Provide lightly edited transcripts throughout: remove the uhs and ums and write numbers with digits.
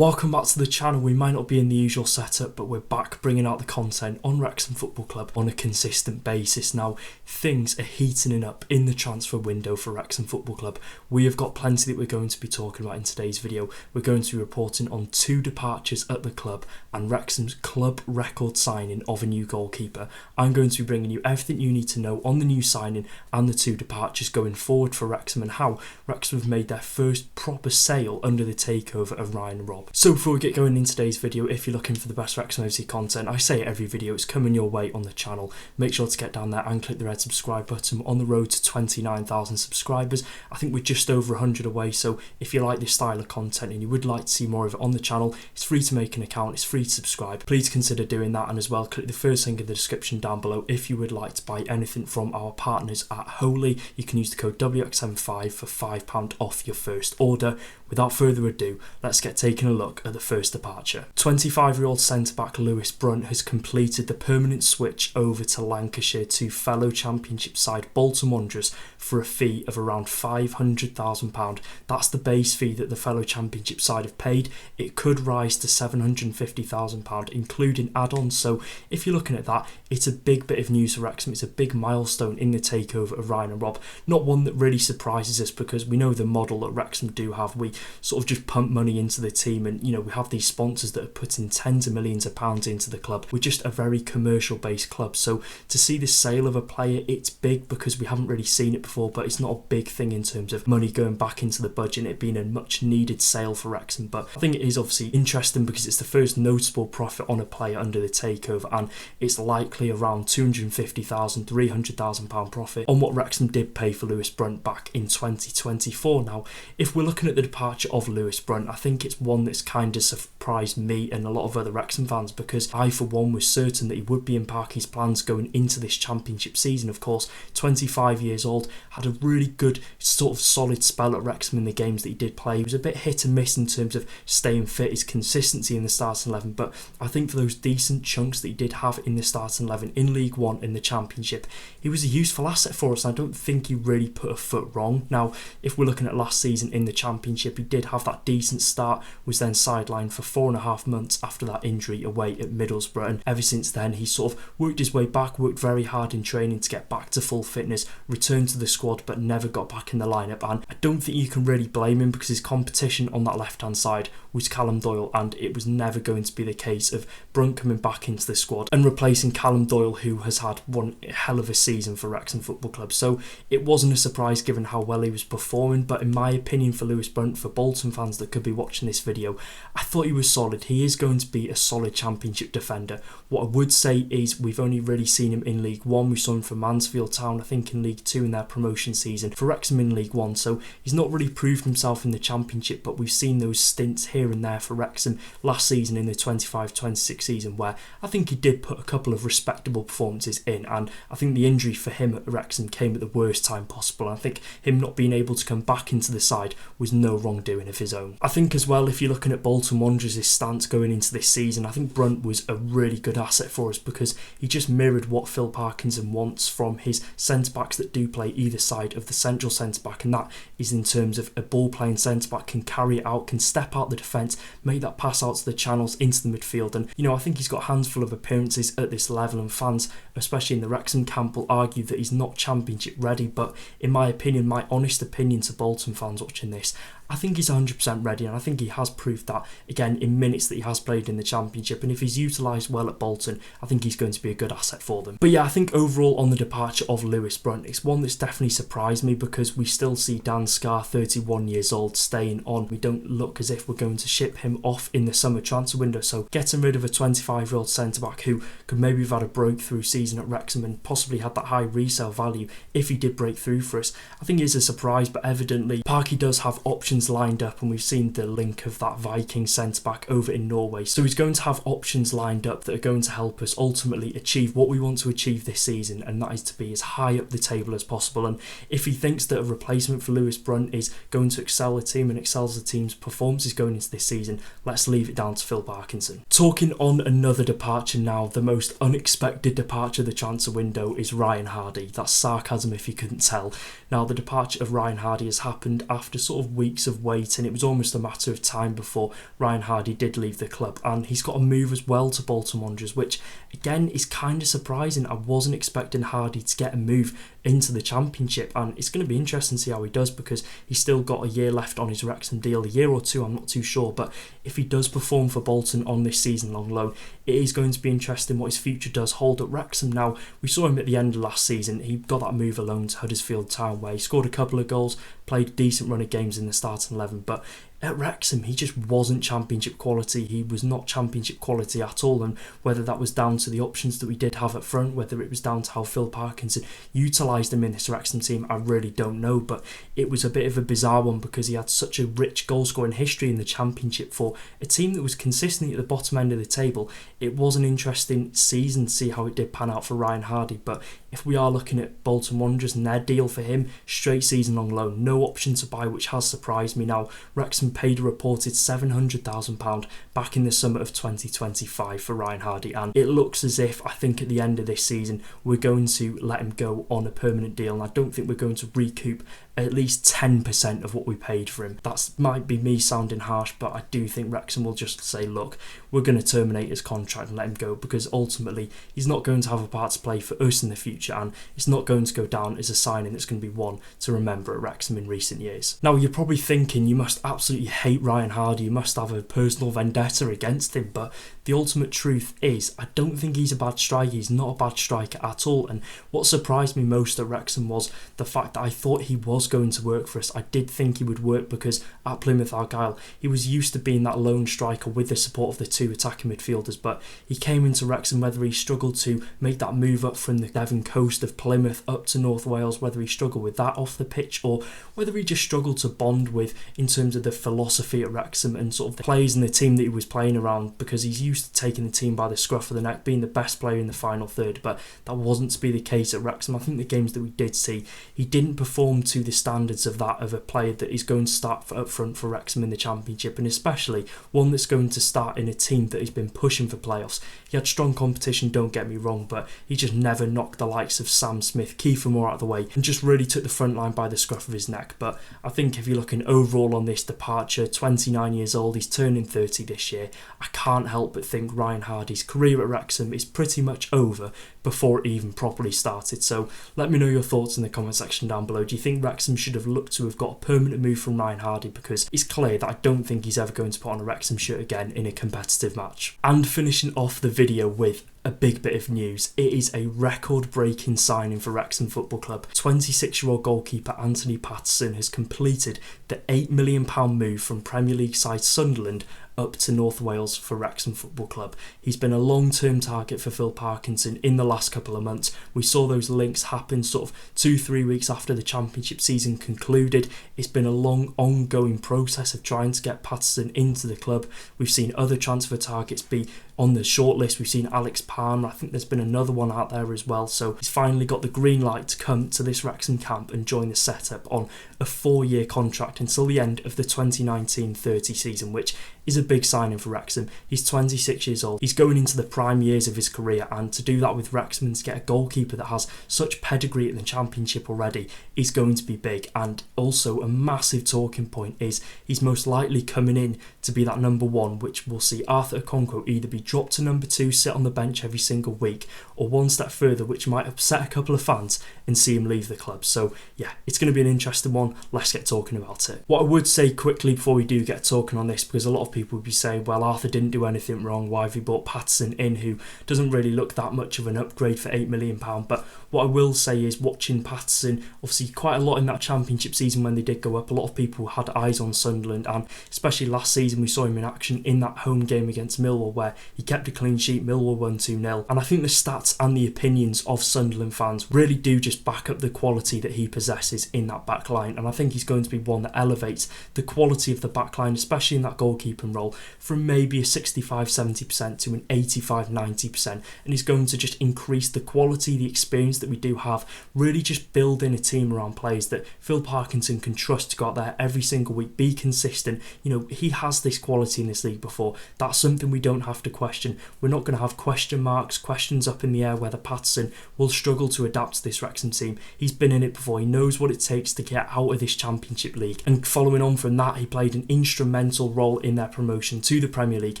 Welcome back to the channel. We might not be in the usual setup, but we're back bringing out the content on Wrexham Football Club on a consistent basis. Now, things are heating up in the transfer window for Wrexham Football Club. We have got plenty that we're going to be talking about in today's video. We're going to be reporting on 2 departures at the club and Wrexham's club record signing of a new goalkeeper. I'm going to be bringing you everything you need to know on the new signing and the 2 departures going forward for Wrexham and how Wrexham have made their first proper sale under the takeover of Ryan and Rob. So before we get going in today's video, if you're looking for the best Wrexham AFC content, I say it every video, it's coming your way on the channel. Make sure to get down there and click the red subscribe button. On the road to 29,000 subscribers. I think we're just over 100 away, so if you like this style of content and you would like to see more of it on the channel, it's free to make an account, it's free to subscribe. Please consider doing that, and as well click the first link in the description down below if you would like to buy anything from our partners at Holy. You can use the code WXM5 for £5 off your first order. Without further ado, let's get taking a look at the first departure. 25-year-old centre-back Lewis Brunt has completed the permanent switch over to Lancashire to fellow Championship side Bolton Wanderers for a fee of around £500,000. That's the base fee that the fellow Championship side have paid. It could rise to £750,000 including add-ons, so if you're looking at that, it's a big bit of news for Wrexham. It's a big milestone in the takeover of Ryan and Rob. Not one that really surprises us because we know the model that Wrexham do have. We sort of just pump money into the team, and you know, we have these sponsors that are putting tens of millions of pounds into the club. We're just a very commercial based club, so to see the sale of a player, it's big because we haven't really seen it before, but it's not a big thing in terms of money going back into the budget and it being a much needed sale for Wrexham. But I think it is obviously interesting because it's the first noticeable profit on a player under the takeover, and it's likely around £250,000, £300,000 profit on what Wrexham did pay for Lewis Brunt back in 2024. Now, if we're looking at the departure of Lewis Brunt, I think it's one that's kind of surprised me and a lot of other Wrexham fans, because I for one was certain that he would be in Parky's plans going into this Championship season. Of course, 25 years old, had a really good sort of solid spell at Wrexham in the games that he did play. He was a bit hit and miss in terms of staying fit, his consistency in the starting 11, but I think for those decent chunks that he did have in the starting 11 in League One in the Championship, he was a useful asset for us, and I don't think he really put a foot wrong. Now, if we're looking at last season in the Championship, he did have that decent start, was then sidelined for 4.5 months after that injury away at Middlesbrough, and ever since then he sort of worked his way back, worked very hard in training to get back to full fitness, returned to the squad but never got back in the lineup, and I don't think you can really blame him because his competition on that left hand side was Callum Doyle, and it was never going to be the case of Brunt coming back into the squad and replacing Callum Doyle, who has had one hell of a season for Wrexham Football Club. So it wasn't a surprise given how well he was performing, but in my opinion for Lewis Brunt, for Bolton fans that could be watching this video, I thought he was solid. He is going to be a solid Championship defender. What I would say is we've only really seen him in League One. We saw him for Mansfield Town, I think in League 2 in their promotion season, for Wrexham in League 1, so he's not really proved himself in the Championship, but we've seen those stints here and there for Wrexham last season in the 25-26 season where I think he did put a couple of respectable performances in, and I think the injury for him at Wrexham came at the worst time possible, and I think him not being able to come back into the side was no wrongdoing of his own. I think as well, if you're looking at Bolton Wanderers' stance going into this season, I think Brunt was a really good asset for us because he just mirrored what Phil Parkinson wants from his centre-backs that do play either side of the central centre-back, and that is in terms of a ball-playing centre-back can carry it out, can step out the defence, make that pass out to the channels into the midfield, and you know, I think he's got a handful of appearances at this level, and fans, especially in the Wrexham camp, will argue that he's not Championship ready, but in my opinion, my honest opinion to Bolton fans watching this, I think he's 100% ready, and I think he has proved that again in minutes that he has played in the Championship, and if he's utilised well at Bolton, I think he's going to be a good asset for them. But yeah, I think overall on the departure of Lewis Brunt, it's one that's definitely surprised me because we still see Dan Scarr, 31 years old, staying on. We don't look as if we're going to ship him off in the summer transfer window, so getting rid of a 25-year-old centre-back who could maybe have had a breakthrough season at Wrexham and possibly had that high resale value if he did break through for us, I think is a surprise, but evidently Parky does have options lined up, and we've seen the link of that Viking centre-back over in Norway, so he's going to have options lined up that are going to help us ultimately achieve what we want to achieve this season, and that is to be as high up the table as possible. And if he thinks that a replacement for Lewis Brunt is going to excel the team and excels the team's performances going into this season, let's leave it down to Phil Parkinson. Talking on another departure now, the most unexpected departure of the transfer window is Ryan Hardy. That's sarcasm if you couldn't tell. Now, the departure of Ryan Hardy has happened after sort of weeks of weight, and it was almost a matter of time before Ryan Hardy did leave the club. And he's got a move as well to Bolton Wanderers, which again is kind of surprising. I wasn't expecting Hardy to get a move into the Championship, and it's going to be interesting to see how he does, because he's still got a year left on his Wrexham deal, a year or two, I'm not too sure, but if he does perform for Bolton on this season-long loan, it is going to be interesting what his future does hold at Wrexham. Now, we saw him at the end of last season. He got that move alone to Huddersfield Town, where he scored a couple of goals, played a decent run of games in the starting 11, but at Wrexham, he just wasn't Championship quality. He was not Championship quality at all, and whether that was down to the options that we did have up front, whether it was down to how Phil Parkinson utilised him in this Wrexham team, I really don't know, but it was a bit of a bizarre one, because he had such a rich goal-scoring history in the Championship for a team that was consistently at the bottom end of the table. It was an interesting season to see how it did pan out for Ryan Hardy, but if we are looking at Bolton Wanderers and their deal for him, straight season-long loan, no option to buy, which has surprised me. Now, Wrexham paid a reported £700,000 back in the summer of 2025 for Ryan Hardy, and it looks as if, I think at the end of this season, we're going to let him go on a permanent deal, and I don't think we're going to recoup at least 10% of what we paid for him. That might be me sounding harsh, but I do think Wrexham will just say, look, we're going to terminate his contract and let him go, because ultimately he's not going to have a part to play for us in the future, and it's not going to go down as a signing that's going to be one to remember at Wrexham in recent years. Now, you're probably thinking you must absolutely hate Ryan Hardy, you must have a personal vendetta against him, but the ultimate truth is, I don't think he's a bad striker. He's not a bad striker at all, and what surprised me most at Wrexham was the fact that I thought he was going to work for us. I did think he would work, because at Plymouth Argyle he was used to being that lone striker with the support of the two attacking midfielders, but he came into Wrexham, whether he struggled to make that move up from the Devon coast of Plymouth up to North Wales, whether he struggled with that off the pitch, or whether he just struggled to bond with in terms of the philosophy at Wrexham and sort of the players and the team that he was playing around, because he's used to taking the team by the scruff of the neck, being the best player in the final third, but that wasn't to be the case at Wrexham. I think the games that we did see, he didn't perform to the standards of that of a player that is going to start up front for Wrexham in the Championship, and especially one that's going to start in a team that has been pushing for playoffs. He had strong competition, don't get me wrong, but he just never knocked the likes of Sam Smith, Kiefer Moore out of the way, and just really took the front line by the scruff of his neck. But I think if you're looking overall on this departure, 29 years old, he's turning 30 this year, I can't help but think Ryan Hardy's career at Wrexham is pretty much over before it even properly started. So let me know your thoughts in the comment section down below. Do you think Wrexham should have looked to have got a permanent move from Ryan Hardy? Because it's clear that I don't think he's ever going to put on a Wrexham shirt again in a competitive match. And finishing off the video with a big bit of news, it is a record-breaking signing for Wrexham Football Club. 26-year-old goalkeeper Anthony Patterson has completed the £8 million move from Premier League side Sunderland up to North Wales for Wrexham Football Club. He's been a long-term target for Phil Parkinson in the last couple of months. We saw those links happen sort of 2-3 weeks after the Championship season concluded. It's been a long ongoing process of trying to get Patterson into the club. We've seen other transfer targets be on the shortlist. We've seen Alex Palmer, I think there's been another one out there as well, so he's finally got the green light to come to this Wrexham camp and join the setup on a 4-year contract until the end of the 2019-30 season, which is a big signing for Wrexham. He's 26 years old, he's going into the prime years of his career, and to do that with Wrexham and to get a goalkeeper that has such pedigree in the Championship already is going to be big. And also a massive talking point is he's most likely coming in to be that number one, which will see Arthur Okonkwo either be dropped to number 2, sit on the bench every single week, or one step further, which might upset a couple of fans and see him leave the club. So yeah, it's going to be an interesting one. Let's get talking about it. What I would say quickly before we do get talking on this, because a lot of people would be saying, well, Arthur didn't do anything wrong, why have he brought Patterson in, who doesn't really look that much of an upgrade for £8 million? But what I will say is, watching Patterson, obviously quite a lot in that Championship season when they did go up, a lot of people had eyes on Sunderland, and especially last season we saw him in action in that home game against Millwall where he kept a clean sheet. Millwall won 2-0, and I think the stats and the opinions of Sunderland fans really do just back up the quality that he possesses in that back line, and I think he's going to be one that elevates the quality of the back line, especially in that goalkeeping open role from maybe a 65-70% to an 85-90%, and he's going to just increase the quality, the experience that we do have, really just building a team around players that Phil Parkinson can trust to go out there every single week, be consistent. You know, he has this quality in this league before. That's something we don't have to question. We're not going to have question marks, questions up in the air whether Patterson will struggle to adapt to this Wrexham team. He's been in it before. He knows what it takes to get out of this Championship League, and following on from that, he played an instrumental role in their promotion to the Premier League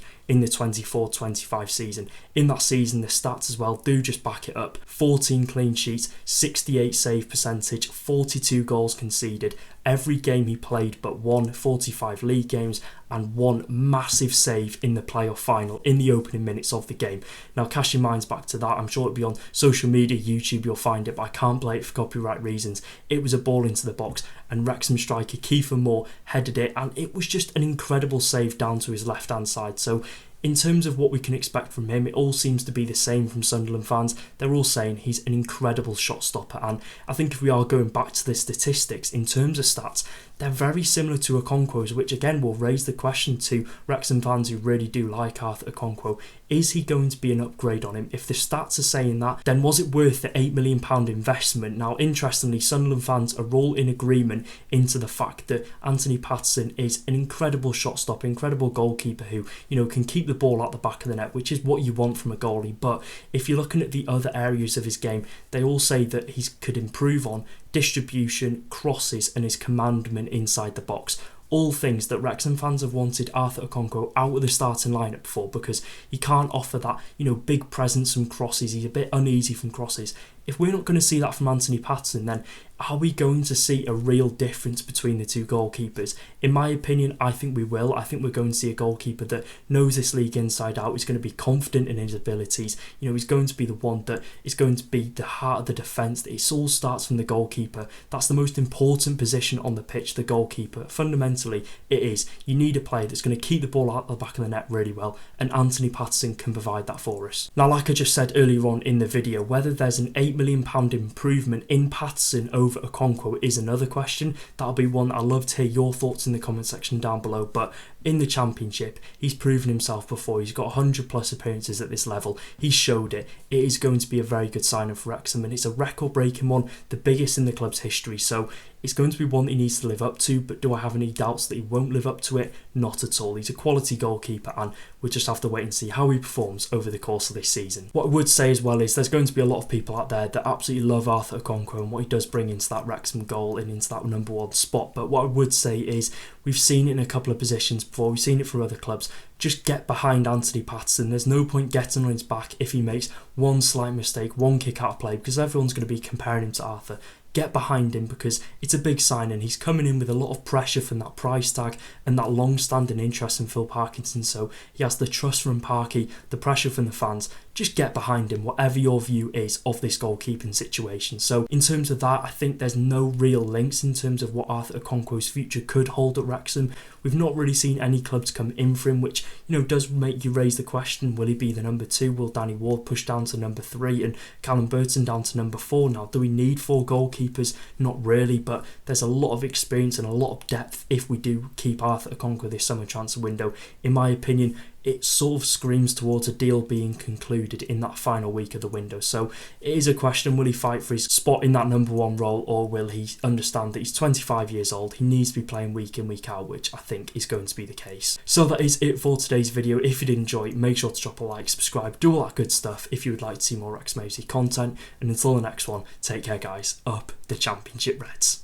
in the 24-25 season. In that season, the stats as well do just back it up. 14 clean sheets, 68 save percentage, 42 goals conceded. Every game he played but one, 45 league games, and one massive save in the playoff final in the opening minutes of the game. Now, cast your minds back to that. I'm sure it'll be on social media, YouTube, you'll find it, but I can't play it for copyright reasons. It was a ball into the box, and Wrexham striker Kiefer Moore headed it, and it was just an incredible save down to his left-hand side. So in terms of what we can expect from him, it all seems to be the same from Sunderland fans. They're all saying he's an incredible shot stopper, and I think if we are going back to the statistics in terms of stats, they're very similar to Okonkwo's, which again will raise the question to Wrexham fans who really do like Arthur Okonkwo. Is he going to be an upgrade on him? If the stats are saying that, then was it worth the £8 million investment? Now, interestingly, Sunderland fans are all in agreement into the fact that Anthony Patterson is an incredible shot stopper, incredible goalkeeper who, you know, can keep the ball out the back of the net, which is what you want from a goalie. But if you're looking at the other areas of his game, they all say that he could improve on distribution, crosses, and his commandment inside the box. All things that Wrexham fans have wanted Arthur Okonkwo out of the starting lineup for, because he can't offer that, you know, big presence from crosses. He's a bit uneasy from crosses. If we're not going to see that from Anthony Patterson, then are we going to see a real difference between the two goalkeepers? In my opinion, I think we will. I think we're going to see a goalkeeper that knows this league inside out. He's going to be confident in his abilities. You know, he's going to be the one that is going to be the heart of the defence. That it all starts from the goalkeeper. That's the most important position on the pitch, the goalkeeper. Fundamentally, it is. You need a player that's going to keep the ball out the back of the net really well, and Anthony Patterson can provide that for us. Now, like I just said earlier on in the video, whether there's an £8 million improvement in Patterson over Okonkwo is another question. That'll be one that I'd love to hear your thoughts in the comment section down below. But in the Championship, he's proven himself before. He's got 100 plus appearances at this level. He showed it. It is going to be a very good signing for Wrexham, and it's a record breaking one, the biggest in the club's history. So it's going to be one that he needs to live up to, but do I have any doubts that he won't live up to it? Not at all. He's a quality goalkeeper, and we'll just have to wait and see how he performs over the course of this season. What I would say as well is there's going to be a lot of people out there that absolutely love Arthur Okonkwo and what he does bring into that Wrexham goal and into that number one spot. But what I would say is we've seen it in a couple of positions before. We've seen it for other clubs. Just get behind Anthony Patterson. There's no point getting on his back if he makes one slight mistake, one kick out of play, because everyone's going to be comparing him to Arthur. Get behind him because it's a big signing. He's coming in with a lot of pressure from that price tag and that long-standing interest in Phil Parkinson. So he has the trust from Parky, the pressure from the fans. Just get behind him, whatever your view is of this goalkeeping situation. So in terms of that, I think there's no real links in terms of what Arthur Okonkwo's future could hold at Wrexham. We've not really seen any clubs come in for him, which, you know, does make you raise the question, will he be the number 2? Will Danny Ward push down to number 3 and Callum Burton down to number 4? Now, do we need 4 goalkeepers? Not really, but there's a lot of experience and a lot of depth if we do keep Arthur Okonkwo this summer transfer window. In my opinion, it sort of screams towards a deal being concluded in that final week of the window. So it is a question, will he fight for his spot in that number 1 role, or will he understand that he's 25 years old, he needs to be playing week in, week out, which I think is going to be the case. So that is it for today's video. If you did enjoy it, make sure to drop a like, subscribe, do all that good stuff if you would like to see more Wrexham AFC content, and until the next one, take care guys, up the Championship Reds.